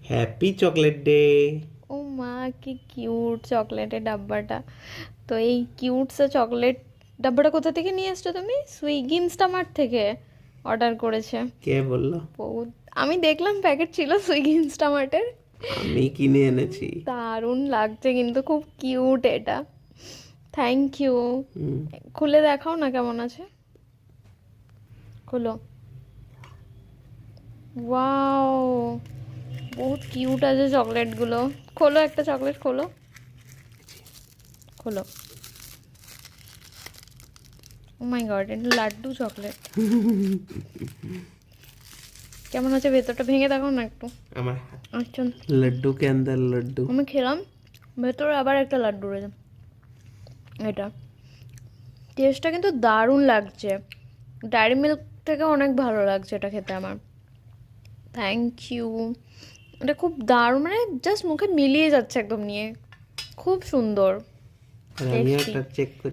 Happy chocolate day. ও মা, কি cute চকলেটের ডাব্বাটা। তো এই কিউটসা চকলেট ডাব্বাটা কোথা থেকে নিয়ে এসছো তুমি? সুইগি ইনস্টামার্ট থেকে অর্ডার করেছে কে বললো? বহুত। আমি দেখলাম প্যাকেট ছিল সুইগি ইনস্টামার্টের। আমি কিনে এনেছি। দারুণ লাগছে কিন্তু, খুব কিউট এটা। Thank you. হুম। খুলে দেখাও না কেমন আছে। খোলো। ওয়াও, বহুত কিউট আছে চকলেটগুলো। খোলো, একটা চকলেট খোলো। খোলো। ও মাই গড, এটা লাড্ডু চকলেট। কেমন আছে ভেতরটা, ভেঙে দেখো না একটু। আমার আচ্ছা, লাড্ডু কে আন্দার লাড্ডু। আমি খেলাম, ভেতরে আবার একটা লাড্ডু রয়েছে। এটা টেস্টটা কিন্তু দারুণ লাগছে, ডায়েরি মিল্ক থেকে অনেক ভালো লাগছে এটা খেতে আমার। Thank you. এটা খুব দারুণ, মানে জাস্ট মুখে মিলিয়ে যাচ্ছে একদম নিয়ে। খুব সুন্দর, আর আমিও টেস্টি। একটা চেক